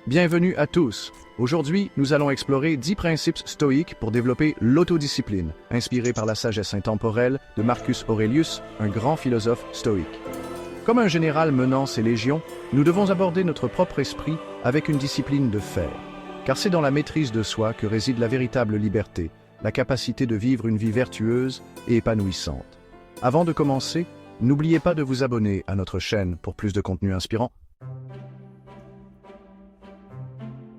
Bienvenue à tous. Aujourd'hui, nous allons explorer 10 principes stoïques pour développer l'autodiscipline, inspirés par la sagesse intemporelle de Marcus Aurelius, un grand philosophe stoïque. Comme un général menant ses légions, nous devons aborder notre propre esprit avec une discipline de fer, car c'est dans la maîtrise de soi que réside la véritable liberté, la capacité de vivre une vie vertueuse et épanouissante. Avant de commencer, n'oubliez pas de vous abonner à notre chaîne pour plus de contenu inspirant.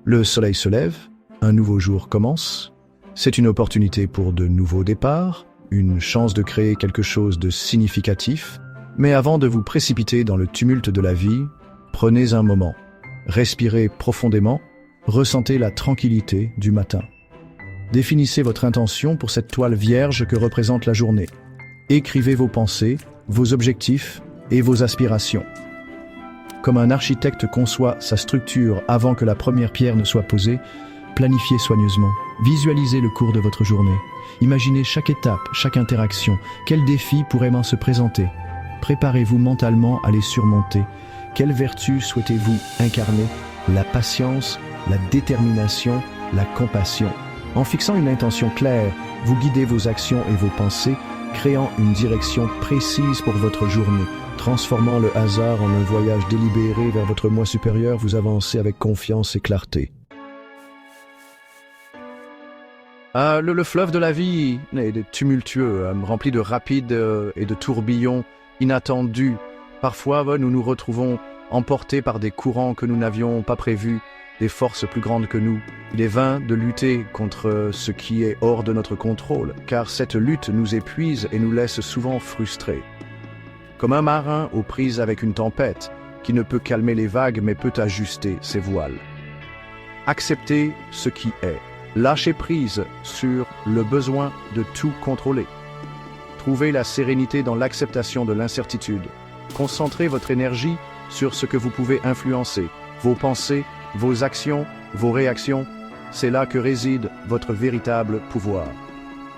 Le soleil se lève, un nouveau jour commence. C'est une opportunité pour de nouveaux départs, une chance de créer quelque chose de significatif. Mais avant de vous précipiter dans le tumulte de la vie, prenez un moment, respirez profondément, ressentez la tranquillité du matin. Définissez votre intention pour cette toile vierge que représente la journée. Écrivez vos pensées, vos objectifs et vos aspirations. Comme un architecte conçoit sa structure avant que la première pierre ne soit posée, planifiez soigneusement. Visualisez le cours de votre journée. Imaginez chaque étape, chaque interaction. Quels défis pourraient m'en se présenter? Préparez-vous mentalement à les surmonter. Quelles vertus souhaitez-vous incarner? La patience, la détermination, la compassion. En fixant une intention claire, vous guidez vos actions et vos pensées, créant une direction précise pour votre journée. Transformant le hasard en un voyage délibéré vers votre moi supérieur, vous avancez avec confiance et clarté. Le fleuve de la vie est tumultueux, rempli de rapides et de tourbillons inattendus. Parfois, nous nous retrouvons emportés par des courants que nous n'avions pas prévus, des forces plus grandes que nous. Il est vain de lutter contre ce qui est hors de notre contrôle, car cette lutte nous épuise et nous laisse souvent frustrés. Comme un marin aux prises avec une tempête, qui ne peut calmer les vagues mais peut ajuster ses voiles. Acceptez ce qui est. Lâchez prise sur le besoin de tout contrôler. Trouvez la sérénité dans l'acceptation de l'incertitude. Concentrez votre énergie sur ce que vous pouvez influencer, vos pensées, vos actions, vos réactions. C'est là que réside votre véritable pouvoir.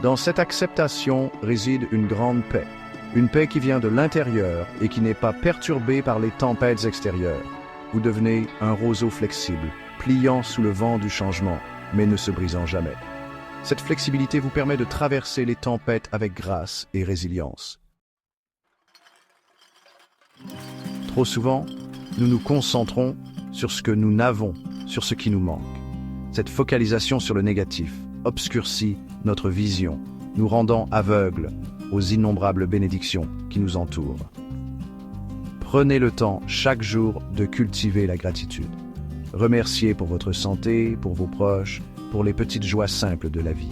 Dans cette acceptation réside une grande paix. Une paix qui vient de l'intérieur et qui n'est pas perturbée par les tempêtes extérieures. Vous devenez un roseau flexible, pliant sous le vent du changement, mais ne se brisant jamais. Cette flexibilité vous permet de traverser les tempêtes avec grâce et résilience. Trop souvent, nous nous concentrons sur ce que nous n'avons, sur ce qui nous manque. Cette focalisation sur le négatif obscurcit notre vision, nous rendant aveugles aux innombrables bénédictions qui nous entourent. Prenez le temps chaque jour de cultiver la gratitude. Remerciez pour votre santé, pour vos proches, pour les petites joies simples de la vie.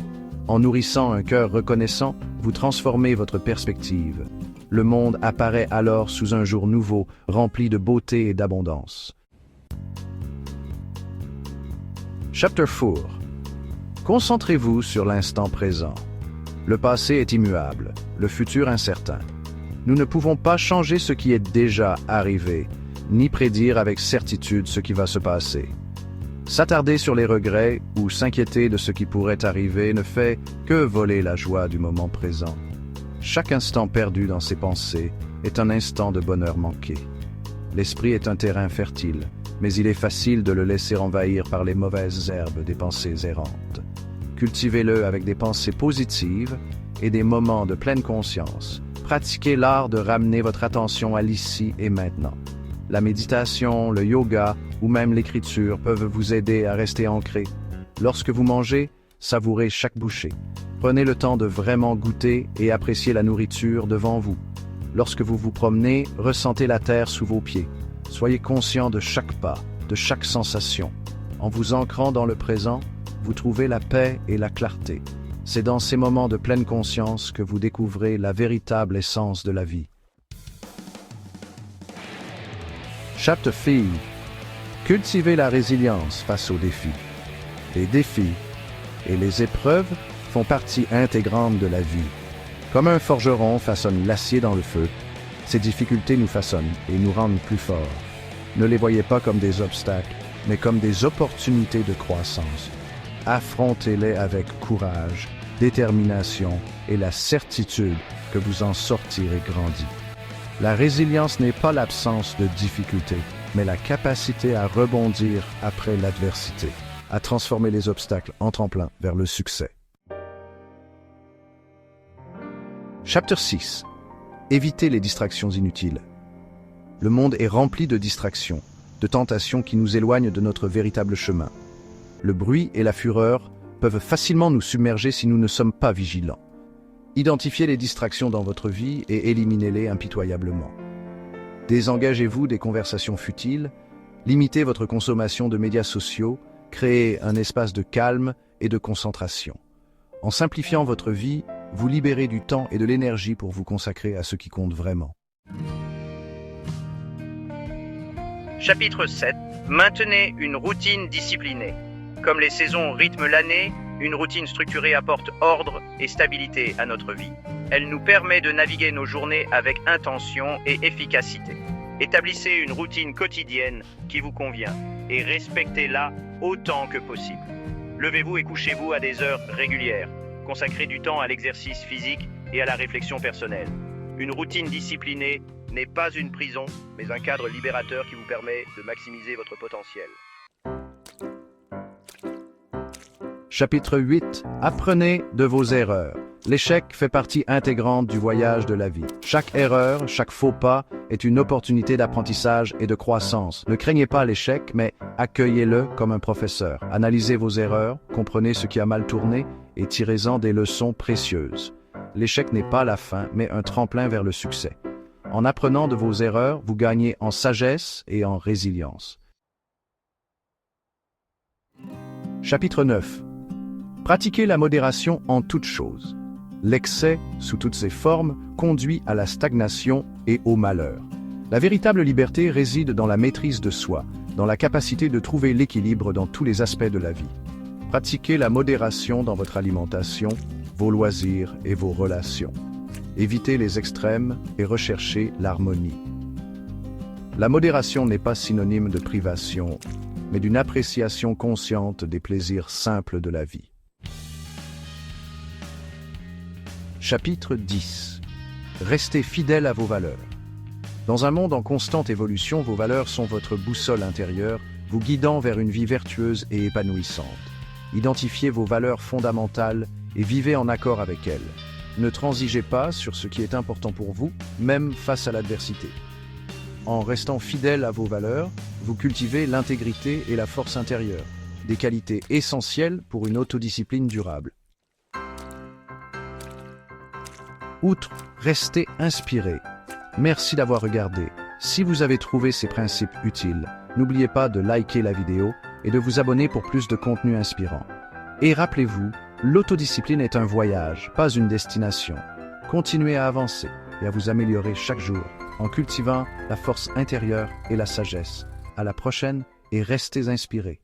En nourrissant un cœur reconnaissant, vous transformez votre perspective. Le monde apparaît alors sous un jour nouveau, rempli de beauté et d'abondance. Chapter 4. Concentrez-vous sur l'instant présent. Le passé est immuable, le futur incertain. Nous ne pouvons pas changer ce qui est déjà arrivé, ni prédire avec certitude ce qui va se passer. S'attarder sur les regrets ou s'inquiéter de ce qui pourrait arriver ne fait que voler la joie du moment présent. Chaque instant perdu dans ses pensées est un instant de bonheur manqué. L'esprit est un terrain fertile, mais il est facile de le laisser envahir par les mauvaises herbes des pensées errantes. Cultivez-le avec des pensées positives et des moments de pleine conscience. Pratiquez l'art de ramener votre attention à l'ici et maintenant. La méditation, le yoga ou même l'écriture peuvent vous aider à rester ancré. Lorsque vous mangez, savourez chaque bouchée. Prenez le temps de vraiment goûter et apprécier la nourriture devant vous. Lorsque vous vous promenez, ressentez la terre sous vos pieds. Soyez conscient de chaque pas, de chaque sensation. En vous ancrant dans le présent, vous trouvez la paix et la clarté. C'est dans ces moments de pleine conscience que vous découvrez la véritable essence de la vie. Chapter 5. Cultivez la résilience face aux défis. Les défis et les épreuves font partie intégrante de la vie. Comme un forgeron façonne l'acier dans le feu, ces difficultés nous façonnent et nous rendent plus forts. Ne les voyez pas comme des obstacles, mais comme des opportunités de croissance. Affrontez-les avec courage, détermination et la certitude que vous en sortirez grandi. La résilience n'est pas l'absence de difficultés, mais la capacité à rebondir après l'adversité, à transformer les obstacles en tremplin vers le succès. Chapitre 6. Évitez les distractions inutiles. Le monde est rempli de distractions, de tentations qui nous éloignent de notre véritable chemin. Le bruit et la fureur peuvent facilement nous submerger si nous ne sommes pas vigilants. Identifiez les distractions dans votre vie et éliminez-les impitoyablement. Désengagez-vous des conversations futiles, limitez votre consommation de médias sociaux, créez un espace de calme et de concentration. En simplifiant votre vie, vous libérez du temps et de l'énergie pour vous consacrer à ce qui compte vraiment. Chapitre 7. Maintenez une routine disciplinée. Comme les saisons rythment l'année, une routine structurée apporte ordre et stabilité à notre vie. Elle nous permet de naviguer nos journées avec intention et efficacité. Établissez une routine quotidienne qui vous convient et respectez-la autant que possible. Levez-vous et couchez-vous à des heures régulières. Consacrez du temps à l'exercice physique et à la réflexion personnelle. Une routine disciplinée n'est pas une prison, mais un cadre libérateur qui vous permet de maximiser votre potentiel. Chapitre 8. Apprenez de vos erreurs. L'échec fait partie intégrante du voyage de la vie. Chaque erreur, chaque faux pas est une opportunité d'apprentissage et de croissance. Ne craignez pas l'échec, mais accueillez-le comme un professeur. Analysez vos erreurs, comprenez ce qui a mal tourné et tirez-en des leçons précieuses. L'échec n'est pas la fin, mais un tremplin vers le succès. En apprenant de vos erreurs, vous gagnez en sagesse et en résilience. Chapitre 9. Pratiquez la modération en toutes choses. L'excès, sous toutes ses formes, conduit à la stagnation et au malheur. La véritable liberté réside dans la maîtrise de soi, dans la capacité de trouver l'équilibre dans tous les aspects de la vie. Pratiquez la modération dans votre alimentation, vos loisirs et vos relations. Évitez les extrêmes et recherchez l'harmonie. La modération n'est pas synonyme de privation, mais d'une appréciation consciente des plaisirs simples de la vie. Chapitre 10. Restez fidèle à vos valeurs. Dans un monde en constante évolution, vos valeurs sont votre boussole intérieure, vous guidant vers une vie vertueuse et épanouissante. Identifiez vos valeurs fondamentales et vivez en accord avec elles. Ne transigez pas sur ce qui est important pour vous, même face à l'adversité. En restant fidèle à vos valeurs, vous cultivez l'intégrité et la force intérieure, des qualités essentielles pour une autodiscipline durable. Outre, restez inspiré. Merci d'avoir regardé. Si vous avez trouvé ces principes utiles, n'oubliez pas de liker la vidéo et de vous abonner pour plus de contenu inspirant. Et rappelez-vous, l'autodiscipline est un voyage, pas une destination. Continuez à avancer et à vous améliorer chaque jour en cultivant la force intérieure et la sagesse. À la prochaine et restez inspirés.